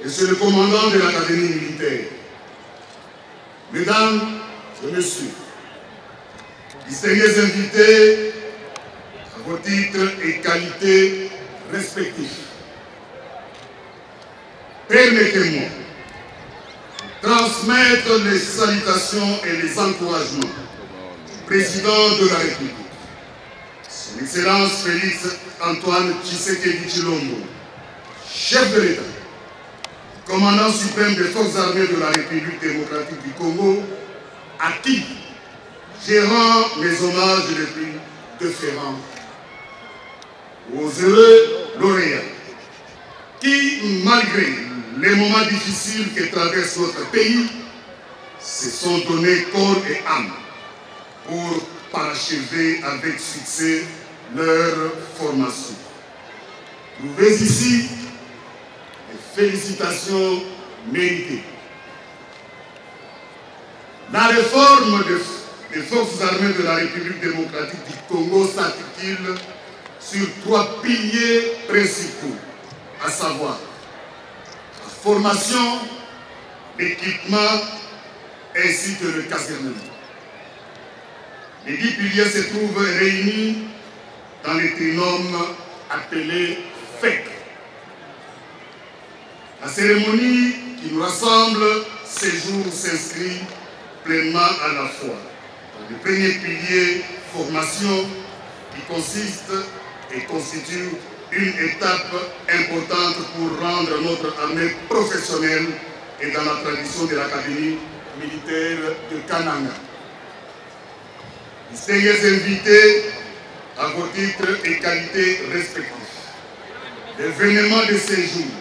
Monsieur le commandant de l'Académie militaire, Mesdames et Messieurs, distingués invités à vos titres et qualités respectifs, permettez-moi de transmettre les salutations et les encouragements du Président de la République, Son Excellence Félix Antoine Tshisekedi Tshilombo, chef de l'État, commandant suprême des forces armées de la République démocratique du Congo, à qui je rends mes hommages les plus déférents, aux heureux lauréats qui, malgré les moments difficiles que traverse notre pays, se sont donnés corps et âme pour parachever avec succès leur formation. Trouvez ici les félicitations méritées. La réforme des forces armées de la République démocratique du Congo s'articule sur 3 piliers principaux, à savoir la formation, l'équipement ainsi que le casernement. Les 10 piliers se trouvent réunis dans les trinômes appelés FEC. La cérémonie qui nous rassemble ces jours s'inscrit pleinement à la fois dans le premier pilier, formation, qui consiste et constitue une étape importante pour rendre notre armée professionnelle et dans la tradition de l'Académie militaire de Kananga. Distingués invités à vos titres et qualités respectifs, l'événement de ces jours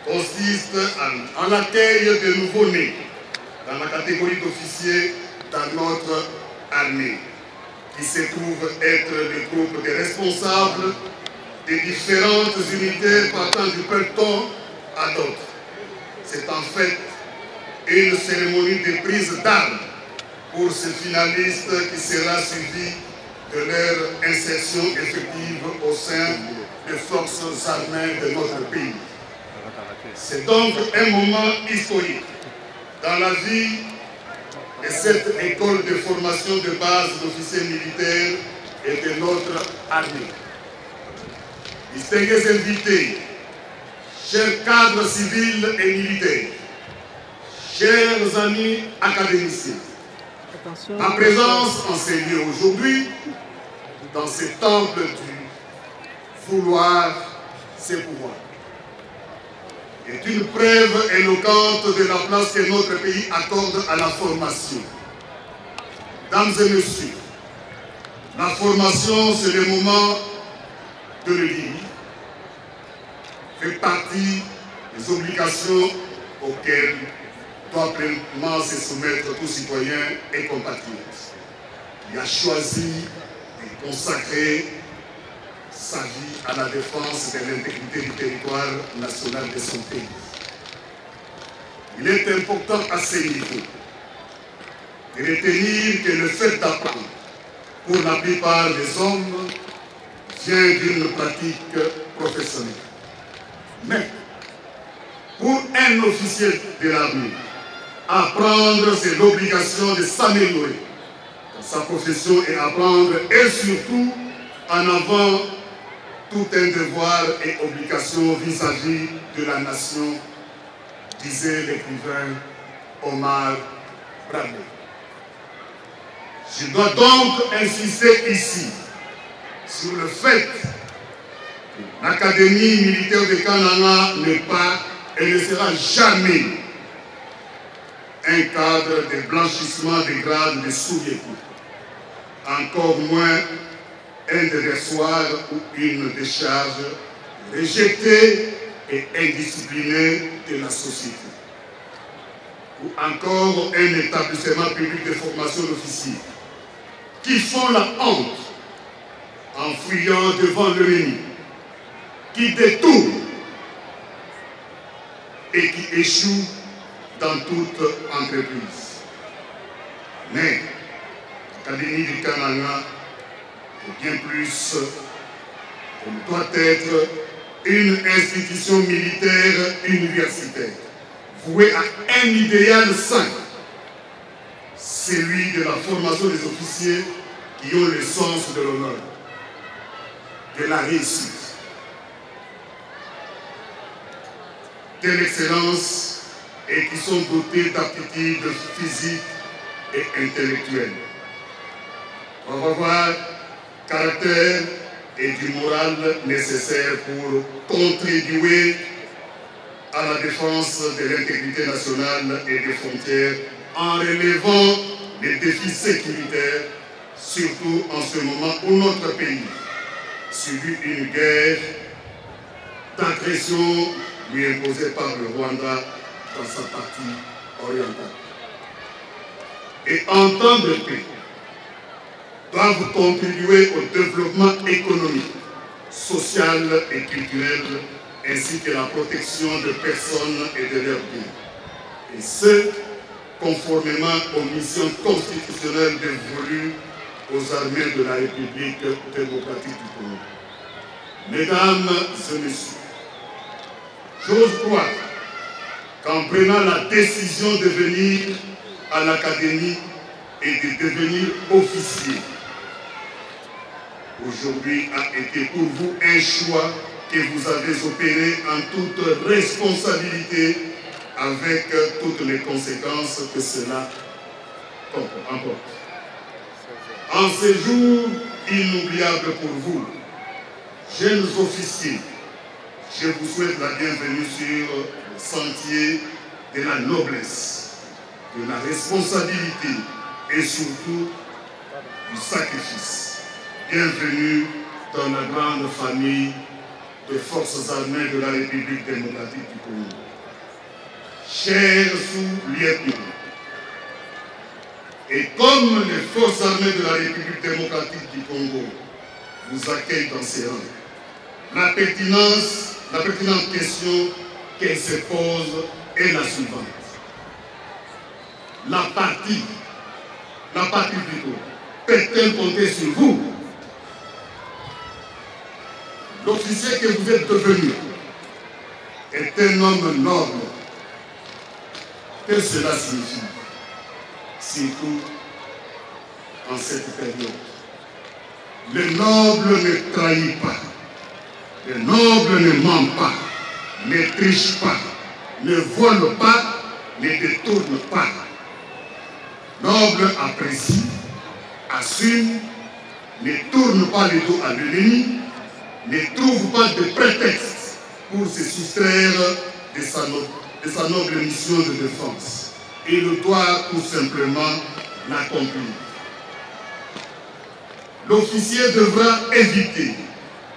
consiste en l'accueil de nouveaux-nés dans la catégorie d'officiers dans notre armée, qui se trouvent être le groupe des responsables des différentes unités partant du peloton à d'autres. C'est en fait une cérémonie de prise d'armes pour ces finalistes qui sera suivie de leur insertion effective au sein des forces armées de notre pays. C'est donc un moment historique dans la vie de cette école de formation de base d'officiers militaires et de notre armée. Distingués invités, chers cadres civils et militaires, chers amis académiciens, ma présence en ces lieux aujourd'hui, dans ce temple du vouloir, c'est pouvoir, est une preuve éloquente de la place que notre pays accorde à la formation. Mesdames et messieurs, la formation, c'est le moment de le dire, fait partie des obligations auxquelles doit pleinement se soumettre tout citoyen et compatriote. Il a choisi de consacrer sa vie à la défense de l'intégrité du territoire national de son pays. Il est important à ce niveau de retenir que le fait d'apprendre, pour la plupart des hommes, vient d'une pratique professionnelle. Mais pour un officier de l'armée, apprendre, c'est l'obligation de s'améliorer dans sa profession et apprendre, et surtout en avant tout un devoir et obligation vis-à-vis de la nation, disait l'écrivain Omar Bradley. Je dois donc insister ici sur le fait que l'Académie militaire de Kananga n'est pas et ne sera jamais un cadre de blanchissement des grades de soviétiques, encore moins un déversoir ou une décharge rejetée et indisciplinée de la société, ou encore un établissement public de formation d'officiers qui font la honte en fuyant devant l'ennemi, qui détournent et qui échouent dans toute entreprise. Mais l'Académie du Kananga est bien plus, comme doit être, une institution militaire universitaire, vouée à un idéal sain, celui de la formation des officiers qui ont le sens de l'honneur, de la réussite, de l'excellence et qui sont dotés d'aptitudes physiques et intellectuelles. On va voir caractère et du moral nécessaire pour contribuer à la défense de l'intégrité nationale et des frontières en relevant les défis sécuritaires, surtout en ce moment où notre pays subit une guerre d'agression lui imposée par le Rwanda dans sa partie orientale. Et en temps de paix, doivent contribuer au développement économique, social et culturel, ainsi que la protection de personnes et de leurs biens. Et ce, conformément aux missions constitutionnelles dévolues aux armées de la République démocratique du Congo. Mesdames et messieurs, j'ose croire qu'en prenant la décision de venir à l'académie et de devenir officier, aujourd'hui a été pour vous un choix que vous avez opéré en toute responsabilité avec toutes les conséquences que cela emporte. En ces jours inoubliables pour vous, jeunes officiers, je vous souhaite la bienvenue sur le sentier de la noblesse, de la responsabilité et surtout du sacrifice. Bienvenue dans la grande famille des forces armées de la République démocratique du Congo. Chers sous-lieutenants, et comme les forces armées de la République démocratique du Congo vous accueillent dans ces rangs, la pertinente question qu'elle se pose est la suivante. La partie plutôt, peut-elle compter sur vous? L'officier que vous êtes devenu est un homme noble. Que cela signifie? Surtout en cette période. Le noble ne trahit pas. Le noble ne ment pas, ne triche pas, ne vole pas, ne détourne pas. Noble apprécie, assume, ne tourne pas le dos à l'ennemi, ne trouve pas de prétexte pour se soustraire de sa noble mission de défense. Il doit tout simplement l'accomplir. L'officier devra éviter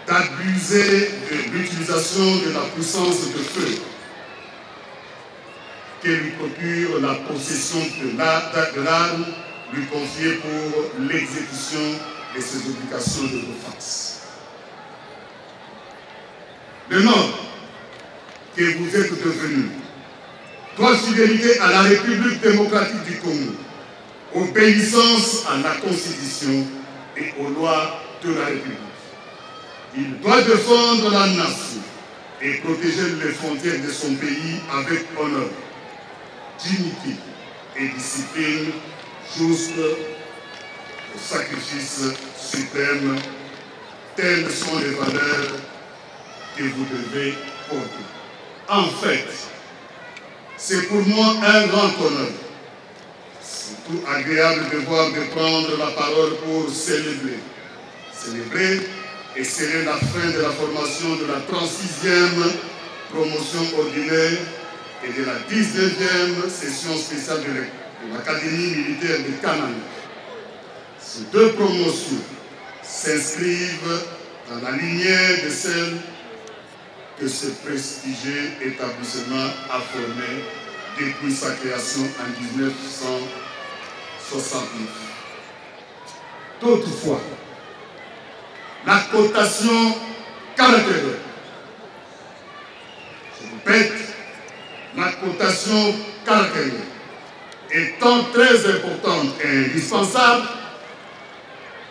d'abuser de l'utilisation de la puissance de feu que lui procure la possession de l'arme lui confiée pour l'exécution de ses obligations de défense. Le nom que vous êtes devenu doit fidélité à la République démocratique du Congo, obéissance à la Constitution et aux lois de la République. Il doit défendre la nation et protéger les frontières de son pays avec honneur, dignité et discipline jusqu'au sacrifice suprême. Telles sont les valeurs que vous devez porter. En fait, c'est pour moi un grand honneur, surtout agréable de prendre la parole pour célébrer et sceller la fin de la formation de la 36e promotion ordinaire et de la 19e session spéciale de l'Académie militaire de Canaan. Ces deux promotions s'inscrivent dans la lignée de celles que ce prestigieux établissement a formé depuis sa création en 1969. Toutefois, la cotation caractérielle, je répète, la cotation caractérielle étant très importante et indispensable,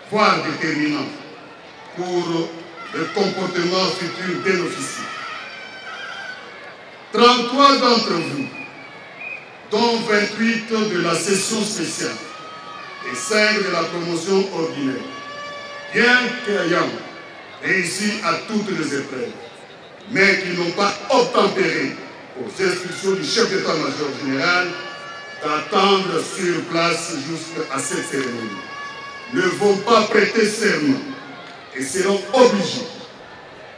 voire déterminante pour le comportement futur d'un officier. 33 d'entre vous, dont 28 de la session spéciale et 5 de la promotion ordinaire, bien qu'ayant réussi à toutes les épreuves, mais qui n'ont pas obtempéré aux instructions du chef d'état-major général d'attendre sur place jusqu'à cette cérémonie, ne vont pas prêter serment et seront obligés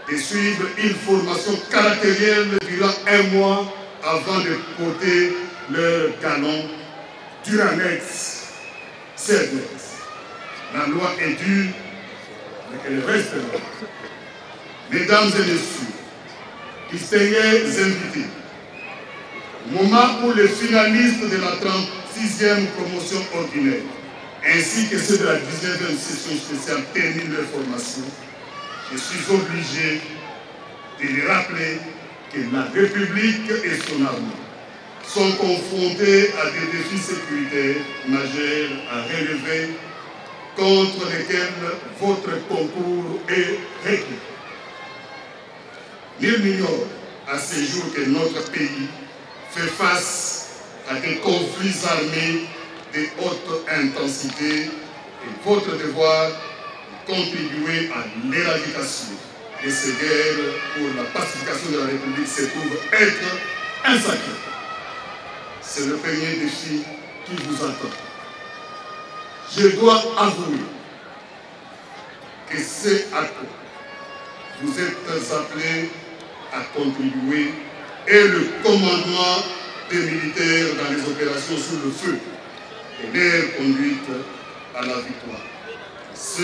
de suivre une formation caractérielle durant 1 mois avant de porter leur canon d'Uranex Cernex. La loi est dure, mais qu'elle reste là. Mesdames et messieurs, distingués invités, au moment où les finalistes de la 36e promotion ordinaire ainsi que ceux de la 19e session spéciale terminent leur formation, je suis obligé de les rappeler que la République et son armée sont confrontés à des défis sécuritaires majeurs à relever contre lesquels votre concours est requis. Nul n'ignore à ce jour que notre pays fait face à des conflits armés de haute intensité et votre devoir est de contribuer à l'éradication de ces guerres pour la pacification de la République se trouve être un sacré. C'est le premier défi qui vous attend. Je dois avouer que c'est à quoi vous êtes appelés à contribuer et le commandement des militaires dans les opérations sous le feu et leur conduite à la victoire. Ce,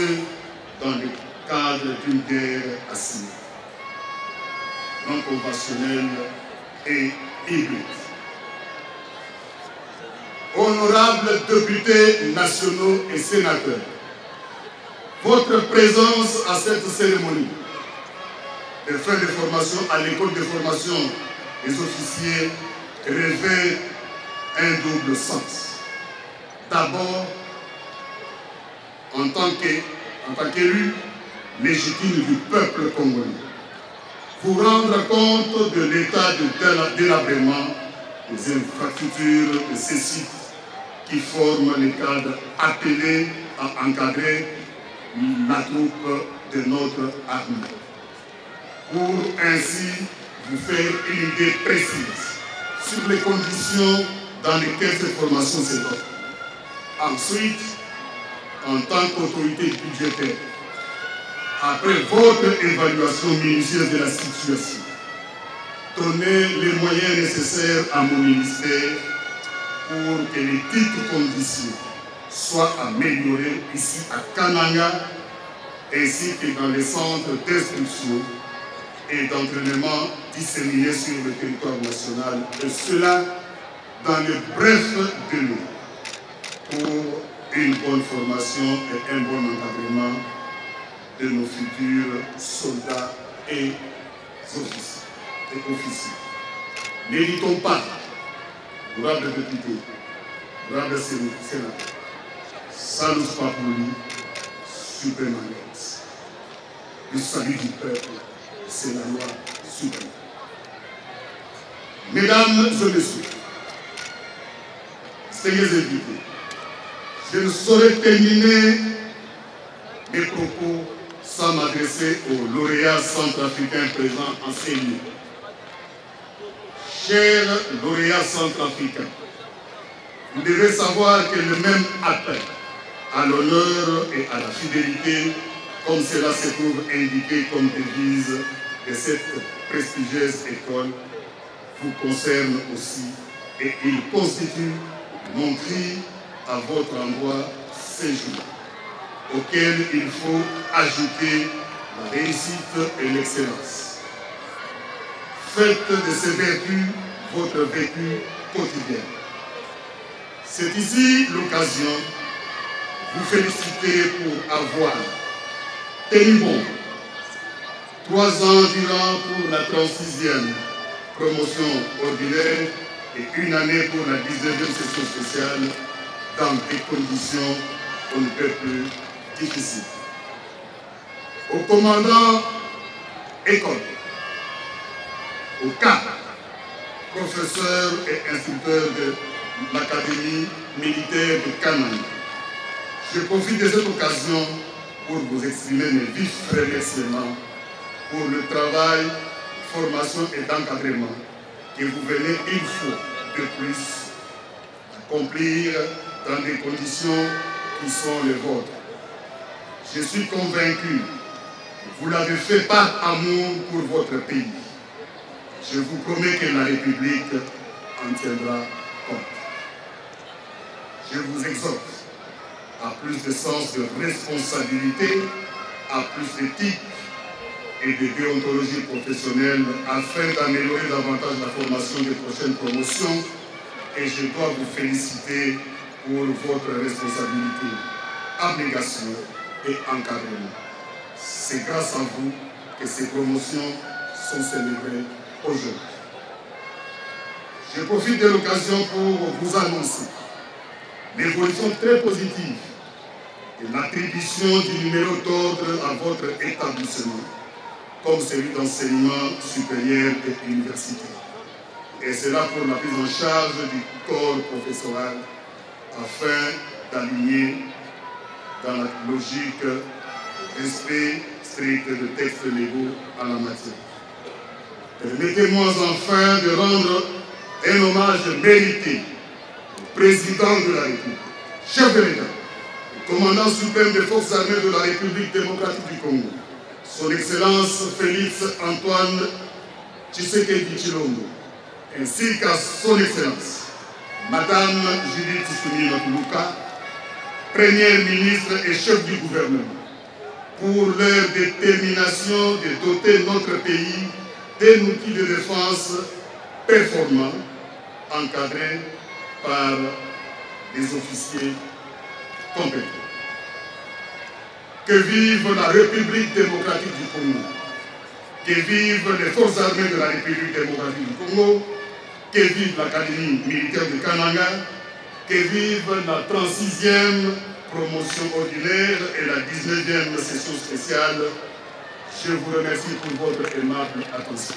dans le cadre d'une guerre assignée, non conventionnelle et hybride. Honorables députés nationaux et sénateurs, votre présence à cette cérémonie de fin de formation à l'école de formation des officiers revêt un double sens. D'abord, en tant qu'élu légitime du peuple congolais, vous rendre compte de l'état de délabrement des infrastructures de ces sites qui forment les cadres appelés à encadrer la troupe de notre armée. Pour ainsi vous faire une idée précise sur les conditions dans lesquelles cette formation se donne. Ensuite, en tant qu'autorité budgétaire, après votre évaluation minutieuse de la situation, donnez les moyens nécessaires à mon ministère pour que les dites conditions soient améliorées ici à Kananga, ainsi que dans les centres d'instruction et d'entraînement disséminés sur le territoire national, et cela dans le bref délai pour une bonne formation et un bon encadrement de nos futurs soldats et officiers. N'hésitons pas, honorables députés, honorables sénateurs, salus papuli, suprême lex. Le salut du peuple, c'est la loi suprême. Mesdames et messieurs, seigneurs invités, je ne saurais terminer mes propos sans m'adresser aux lauréats centrafricains présents en ces lieux. Chers lauréats centrafricains, vous devez savoir que le même appel à l'honneur et à la fidélité, comme cela se trouve indiqué comme devise de cette prestigieuse école, vous concerne aussi et il constitue mon cri à votre endroit ces jours, auquel il faut ajouter la réussite et l'excellence. Faites de ces vertus votre vécu quotidien. C'est ici l'occasion de vous féliciter pour avoir tenu bon 3 ans durant pour la 36e promotion ordinaire et 1 année pour la 19e session spéciale dans des conditions on ne peut plus difficiles. Au commandant école, aux cadres, professeurs et instructeurs de l'Académie militaire de Kananga. Je profite de cette occasion pour vous exprimer mes vifs remerciements pour le travail, formation et d'encadrement que vous venez une fois de plus accomplir dans des conditions qui sont les vôtres. Je suis convaincu que vous l'avez fait par amour pour votre pays. Je vous promets que la République en tiendra compte. Je vous exhorte à plus de sens de responsabilité, à plus d'éthique et de déontologie professionnelle afin d'améliorer davantage la formation des prochaines promotions, et je dois vous féliciter pour votre responsabilité, abnégation et encadrement. C'est grâce à vous que ces promotions sont célébrées aujourd'hui. Je profite de l'occasion pour vous annoncer l'évolution très positive de l'attribution du numéro d'ordre à votre établissement, comme celui d'enseignement supérieur et universitaire. Et cela pour la prise en charge du corps professoral afin d'aligner dans la logique respect strict de textes légaux à la matière. Permettez-moi enfin de rendre un hommage mérité au président de la République, chef de l'État, le commandant suprême des forces armées de la République démocratique du Congo, son Excellence Félix Antoine Tshisekedi Tshilombo, ainsi qu'à son Excellence Madame Judith Suminwa Tuluka, Première ministre et chef du gouvernement, pour leur détermination de doter notre pays d'un outil de défense performant, encadré par des officiers compétents. Que vive la République démocratique du Congo, que vivent les forces armées de la République démocratique du Congo, que vive l'Académie militaire de Kananga, que vive la 36e promotion ordinaire et la 19e session spéciale. Je vous remercie pour votre aimable attention.